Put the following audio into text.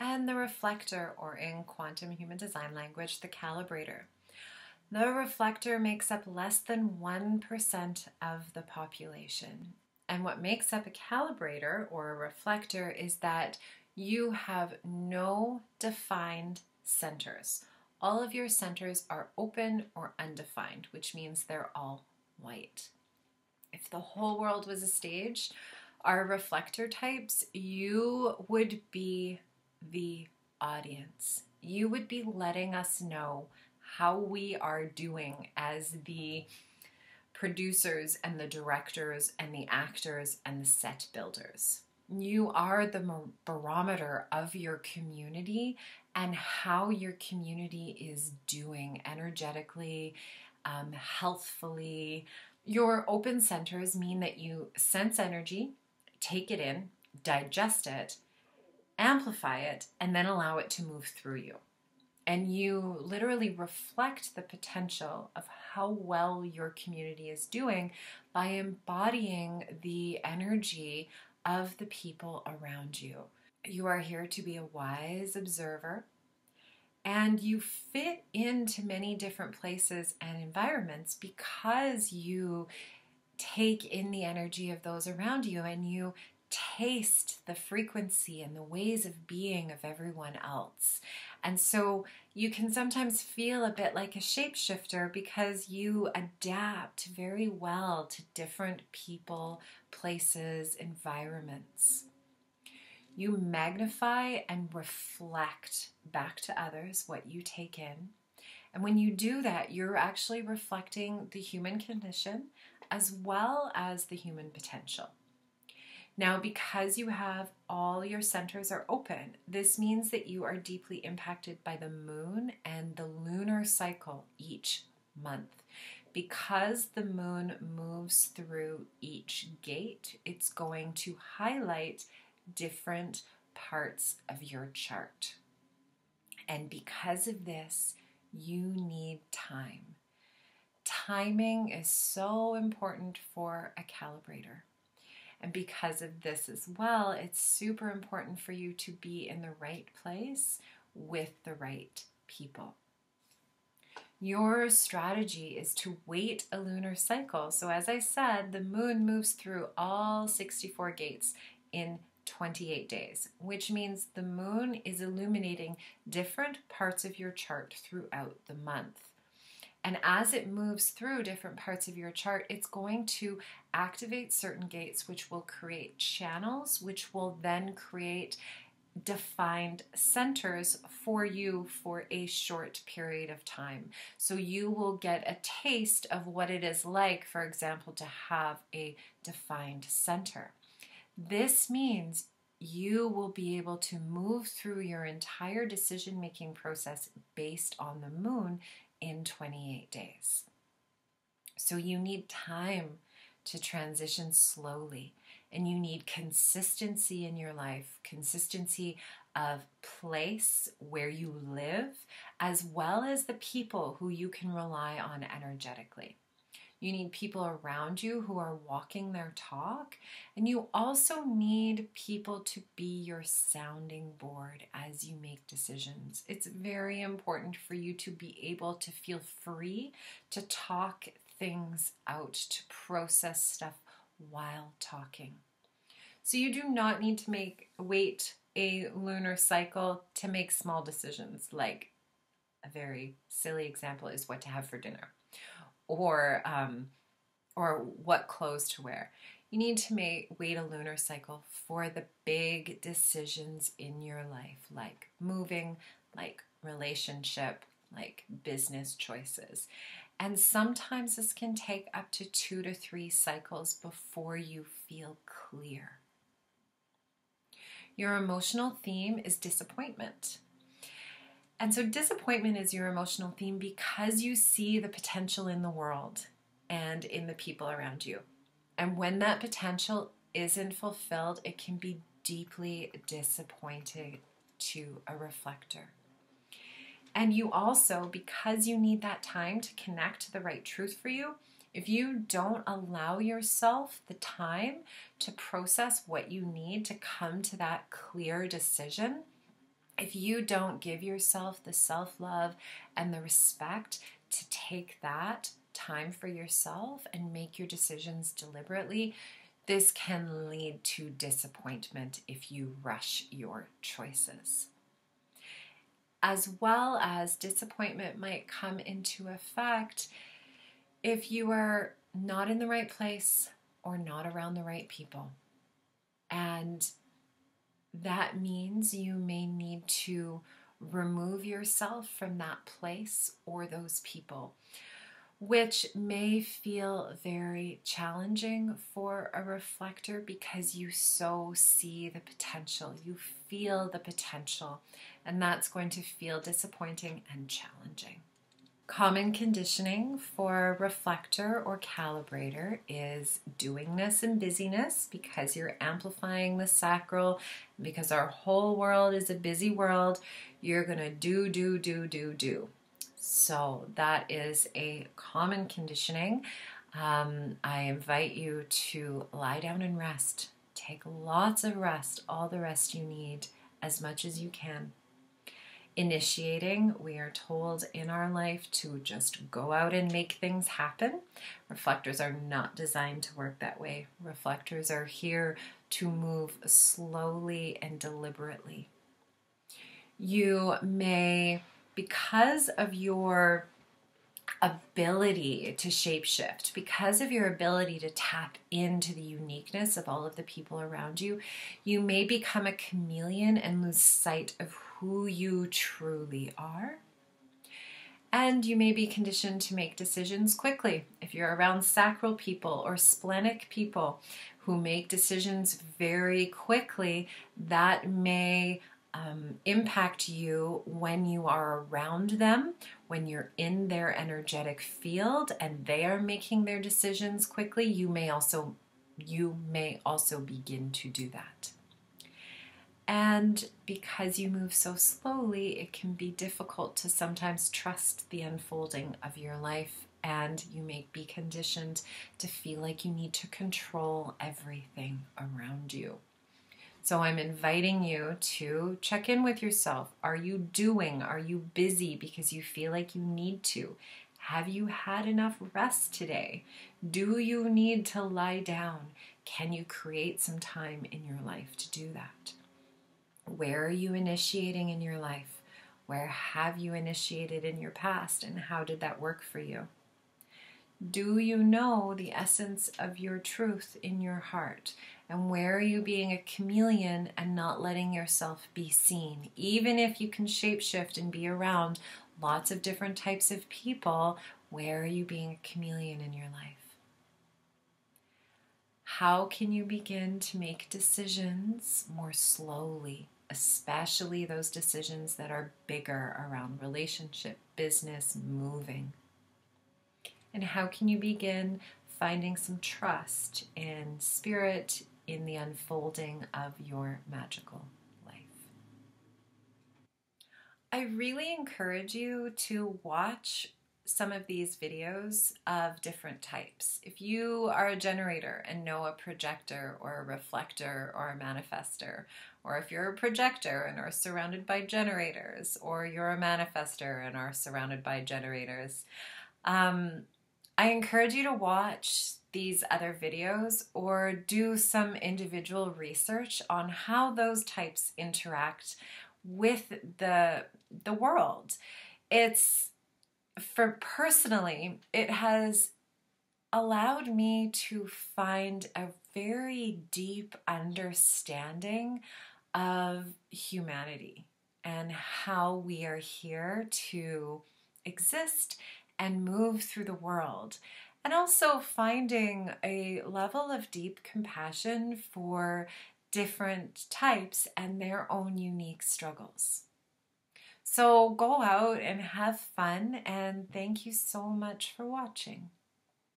and the reflector, or in quantum human design language, the calibrator. The reflector makes up less than 1% of the population. And what makes up a calibrator or a reflector is that you have no defined centers. All of your centers are open or undefined, which means they're all white. If the whole world was a stage, our reflector types, you would be the audience. You would be letting us know how we are doing as the producers and the directors and the actors and the set builders. You are the barometer of your community and how your community is doing energetically, healthfully. Your open centers mean that you sense energy, take it in, digest it, amplify it, and then allow it to move through you. And you literally reflect the potential of how well your community is doing by embodying the energy of the people around you. You are here to be a wise observer, and you fit into many different places and environments because you take in the energy of those around you and you taste the frequency and the ways of being of everyone else. And so you can sometimes feel a bit like a shapeshifter because you adapt very well to different people, places, environments. You magnify and reflect back to others what you take in. And when you do that, you're actually reflecting the human condition as well as the human potential. Now, because you have all your centers are open, this means that you are deeply impacted by the moon and the lunar cycle each month. Because the moon moves through each gate, it's going to highlight different parts of your chart. And because of this, you need time. Timing is so important for a calibrator. And because of this as well, it's super important for you to be in the right place with the right people. Your strategy is to wait a lunar cycle. So as I said, the moon moves through all 64 gates in 28 days, which means the moon is illuminating different parts of your chart throughout the month. And as it moves through different parts of your chart, it's going to activate certain gates, which will create channels, which will then create defined centers for you for a short period of time. So you will get a taste of what it is like, for example, to have a defined center. This means you will be able to move through your entire decision-making process based on the moon in 28 days. So you need time to transition slowly, and you need consistency in your life, consistency of place where you live, as well as the people who you can rely on energetically. You need people around you who are walking their talk, and you also need people to be your sounding board as you make decisions. It's very important for you to be able to feel free to talk things out, to process stuff while talking. So you do not need to wait a lunar cycle to make small decisions, like a very silly example is what to have for dinner. Or what clothes to wear. You need to wait a lunar cycle for the big decisions in your life, like moving, like relationship, like business choices. And sometimes this can take up to 2 to 3 cycles before you feel clear. Your emotional theme is disappointment. And so disappointment is your emotional theme because you see the potential in the world and in the people around you. And when that potential isn't fulfilled, it can be deeply disappointing to a reflector. And you also, because you need that time to connect to the right truth for you, if you don't allow yourself the time to process what you need to come to that clear decision, If you don't give yourself the self-love and the respect to take that time for yourself and make your decisions deliberately, this can lead to disappointment if you rush your choices. As well as disappointment might come into effect if you are not in the right place or not around the right people. And that means you may need to remove yourself from that place or those people, which may feel very challenging for a reflector because you so see the potential, you feel the potential, and that's going to feel disappointing and challenging. Common conditioning for reflector or calibrator is doingness and busyness, because you're amplifying the sacral. Because our whole world is a busy world, you're going to do. So that is a common conditioning. I invite you to lie down and rest. Take lots of rest, all the rest you need, as much as you can. Initiating, we are told in our life to just go out and make things happen. Reflectors are not designed to work that way. Reflectors are here to move slowly and deliberately. You may, because of your ability to shapeshift, because of your ability to tap into the uniqueness of all of the people around you, you may become a chameleon and lose sight of who you truly are. And you may be conditioned to make decisions quickly. If you're around sacral people or splenic people who make decisions very quickly, that may impact you when you are around them, when you're in their energetic field and they are making their decisions quickly. You may also begin to do that. And because you move so slowly, it can be difficult to sometimes trust the unfolding of your life, and you may be conditioned to feel like you need to control everything around you. So I'm inviting you to check in with yourself. Are you doing? Are you busy because you feel like you need to? Have you had enough rest today? Do you need to lie down? Can you create some time in your life to do that? Where are you initiating in your life? Where have you initiated in your past, and how did that work for you? Do you know the essence of your truth in your heart? And where are you being a chameleon and not letting yourself be seen? Even if you can shapeshift and be around lots of different types of people, where are you being a chameleon in your life? How can you begin to make decisions more slowly, especially those decisions that are bigger around relationship, business, moving? And how can you begin finding some trust in spirit in the unfolding of your magical life? I really encourage you to watch some of these videos of different types. If you are a generator and know a projector or a reflector or a manifester, or if you're a projector and are surrounded by generators, or you're a manifester and are surrounded by generators, I encourage you to watch these other videos or do some individual research on how those types interact with the world. Personally, it has allowed me to find a very deep understanding of humanity and how we are here to exist and move through the world, and also finding a level of deep compassion for different types and their own unique struggles. So go out and have fun, and thank you so much for watching.